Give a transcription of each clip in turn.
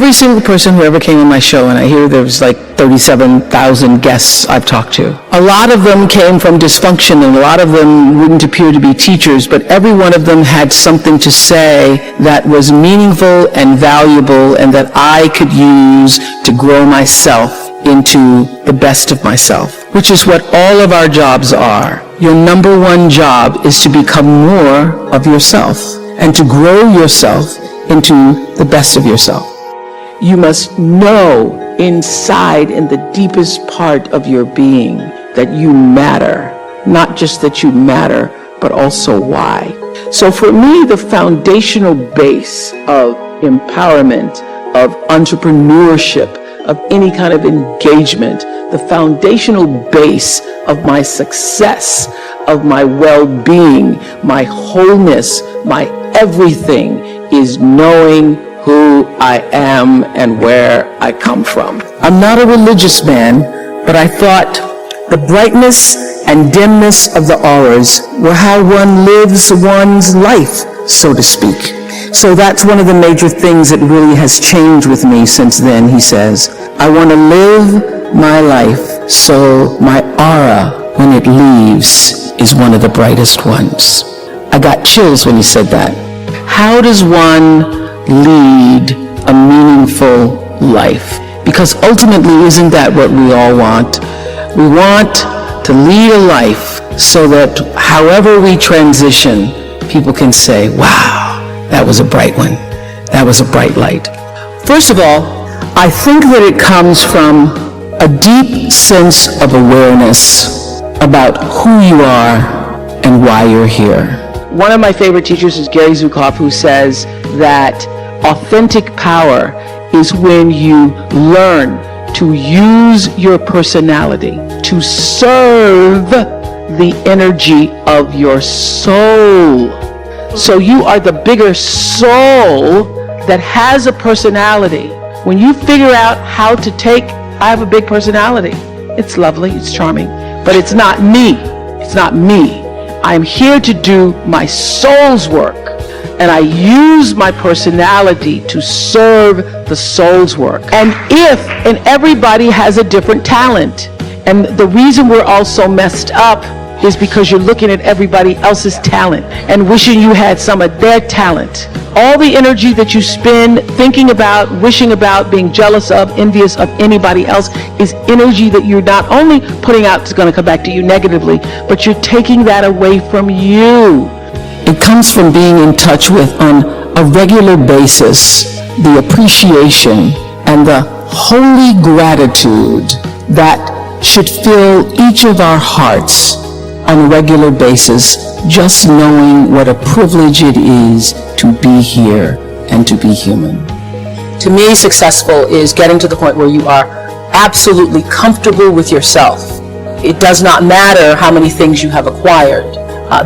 every single person who ever came on my show, and I hear there's like 37,000 guests I've talked to, a lot of them came from dysfunction, and a lot of them wouldn't appear to be teachers, but every one of them had something to say that was meaningful and valuable and that I could use to grow myself into the best of myself, which is what all of our jobs are. Your number one job is to become more of yourself and to grow yourself into the best of yourself. You must know inside, in the deepest part of your being, that you matter. Not just that you matter, but also why. So for me, the foundational base of empowerment, of entrepreneurship, of any kind of engagement, the foundational base of my success, of my well-being, my wholeness, my everything is knowing who I am and where I come from. I'm not a religious man, but I thought the brightness and dimness of the auras were how one lives one's life, so to speak. So that's one of the major things that really has changed with me since then, he says. I want to live my life so my aura, when it leaves, is one of the brightest ones. I got chills when he said that. How does one lead a meaningful life? Because ultimately, isn't that what we all want? We want to lead a life so that however we transition, people can say, wow, that was a bright one. That was a bright light. First of all, I think that it comes from a deep sense of awareness about who you are and why you're here. One of my favorite teachers is Gary Zukav, who says that authentic power is when you learn to use your personality to serve the energy of your soul. So you are the bigger soul that has a personality. When you figure out how to take, I have a big personality. It's lovely, it's charming, but it's not me. It's not me. I'm here to do my soul's work, and I use my personality to serve the soul's work. And everybody has a different talent, and the reason we're all so messed up is because you're looking at everybody else's talent and wishing you had some of their talent. All the energy that you spend thinking about, wishing about, being jealous of, envious of anybody else is energy that you're not only putting out is going to come back to you negatively, but you're taking that away from you. It comes from being in touch with, on a regular basis, the appreciation and the holy gratitude that should fill each of our hearts on a regular basis, just knowing what a privilege it is to be here and to be human. To me, successful is getting to the point where you are absolutely comfortable with yourself. It does not matter how many things you have acquired.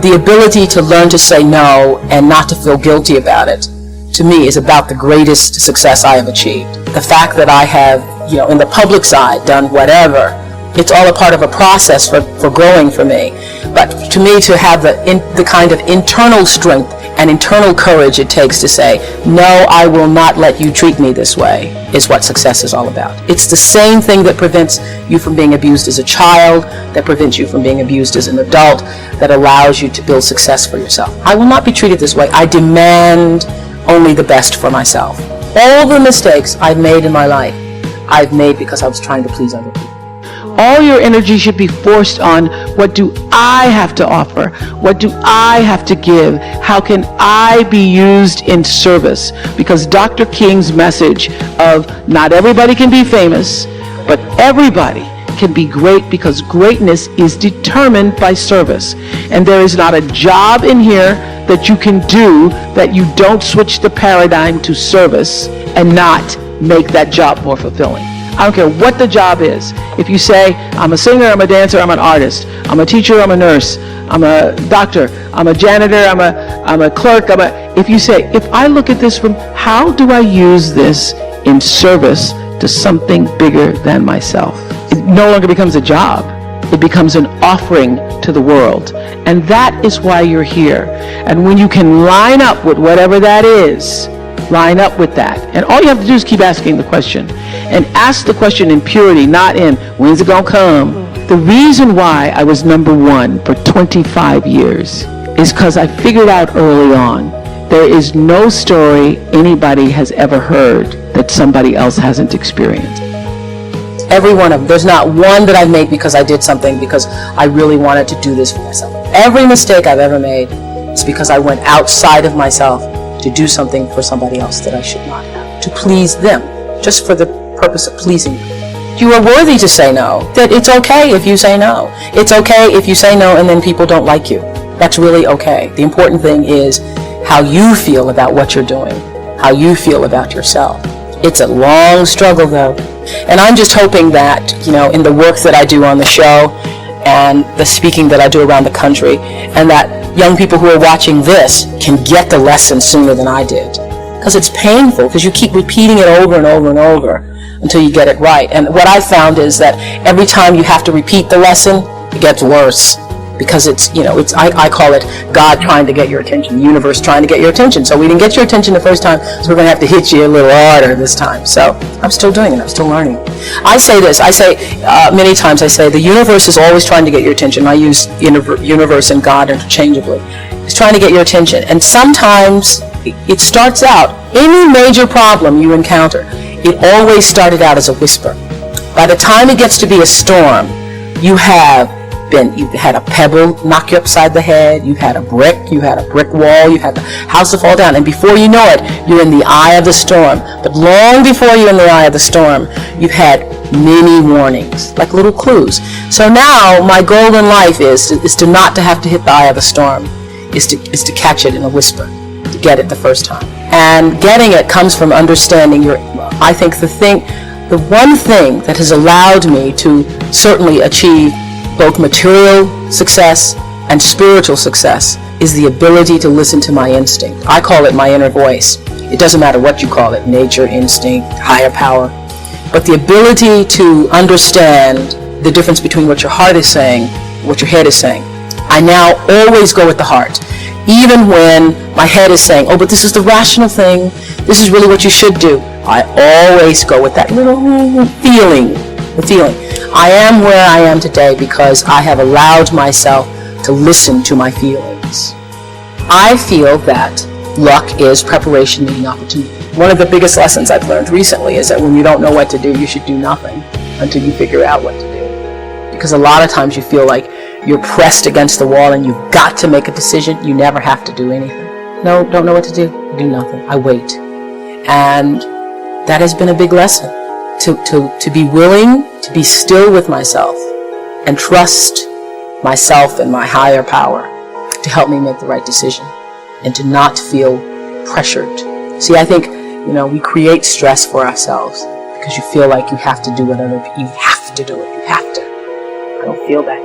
The ability to learn to say no and not to feel guilty about it, to me, is about the greatest success I have achieved. The fact that I have, in the public side, done whatever, it's all a part of a process for growing for me. But to me, to have the kind of internal strength and internal courage it takes to say, no, I will not let you treat me this way, is what success is all about. It's the same thing that prevents you from being abused as a child, that prevents you from being abused as an adult, that allows you to build success for yourself. I will not be treated this way. I demand only the best for myself. All the mistakes I've made in my life, I've made because I was trying to please other people. All your energy should be forced on, what do I have to offer? What do I have to give? How can I be used in service? Because Dr. King's message of not everybody can be famous, but everybody can be great, because greatness is determined by service. And there is not a job in here that you can do that you don't switch the paradigm to service and not make that job more fulfilling. I don't care what the job is. If you say, I'm a singer, I'm a dancer, I'm an artist, I'm a teacher, I'm a nurse, I'm a doctor, I'm a janitor, I'm a clerk, if you say, if I look at this from, how do I use this in service to something bigger than myself? It no longer becomes a job. It becomes an offering to the world. And that is why you're here. And when you can line up with whatever that is, line up with that. And all you have to do is keep asking the question. And ask the question in purity, not in, when's it gonna come? The reason why I was number one for 25 years is because I figured out early on, there is no story anybody has ever heard that somebody else hasn't experienced. Every one of them. There's not one that I've made because I did something because I really wanted to do this for myself. Every mistake I've ever made is because I went outside of myself to do something for somebody else that I should not have, to please them, just for the purpose of pleasing them. You are worthy to say no. That it's okay if you say no. It's okay if you say no and then people don't like you. That's really okay. The important thing is how you feel about what you're doing, how you feel about yourself. It's a long struggle though. And I'm just hoping that, in the work that I do on the show and the speaking that I do around the country, and that young people who are watching this can get the lesson sooner than I did. Because it's painful, because you keep repeating it over and over and over until you get it right. And what I found is that every time you have to repeat the lesson, it gets worse. Because I call it God trying to get your attention, the universe trying to get your attention. So we didn't get your attention the first time, so we're going to have to hit you a little harder this time. So I'm still doing it. I'm still learning. I say this. Many times I say the universe is always trying to get your attention. I use universe and God interchangeably. It's trying to get your attention. And sometimes it starts out, any major problem you encounter, it always started out as a whisper. By the time it gets to be a storm, you've had a pebble knock you upside the head, you had a brick wall, you had the house to fall down, and before you know it, you're in the eye of the storm. But long before you're in the eye of the storm, you've had many warnings, like little clues. So now my goal in life is to not to have to hit the eye of the storm, is to catch it in a whisper, to get it the first time. And getting it comes from understanding I think the one thing that has allowed me to certainly achieve both material success and spiritual success is the ability to listen to my instinct. I call it my inner voice. It doesn't matter what you call it, nature, instinct, higher power. But the ability to understand the difference between what your heart is saying and what your head is saying. I now always go with the heart. Even when my head is saying, oh, but this is the rational thing, this is really what you should do, I always go with that little feeling, the feeling. I am where I am today because I have allowed myself to listen to my feelings. I feel that luck is preparation meeting opportunity. One of the biggest lessons I've learned recently is that when you don't know what to do, you should do nothing until you figure out what to do. Because a lot of times you feel like you're pressed against the wall and you've got to make a decision. You never have to do anything. No, don't know what to do. Do nothing. I wait. And that has been a big lesson. To be willing to be still with myself and trust myself and my higher power to help me make the right decision and to not feel pressured. See, I think, we create stress for ourselves because you feel like you have to do whatever, you have to do it, you have to. I don't feel that.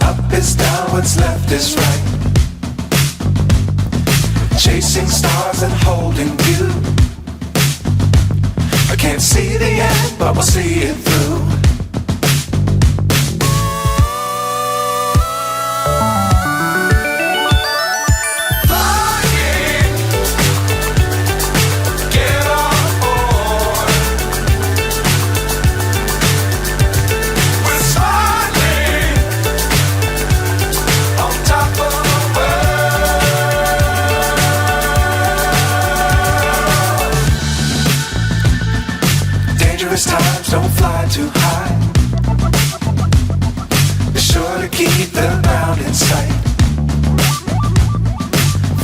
Up is down, what's left is right. Chasing stars and holding you. I can't see the end, but we'll see it through. Times don't fly too high. Be sure to keep the ground in sight.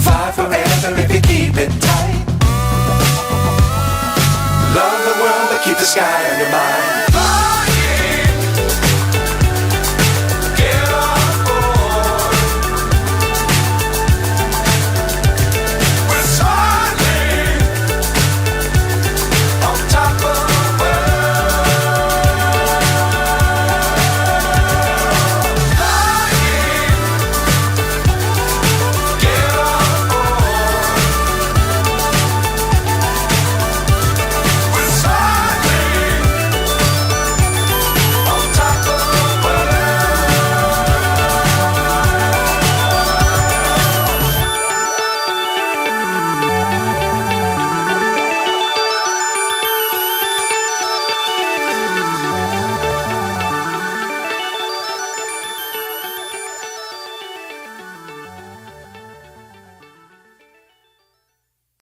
Fly forever if you keep it tight. Love the world but keep the sky on your mind.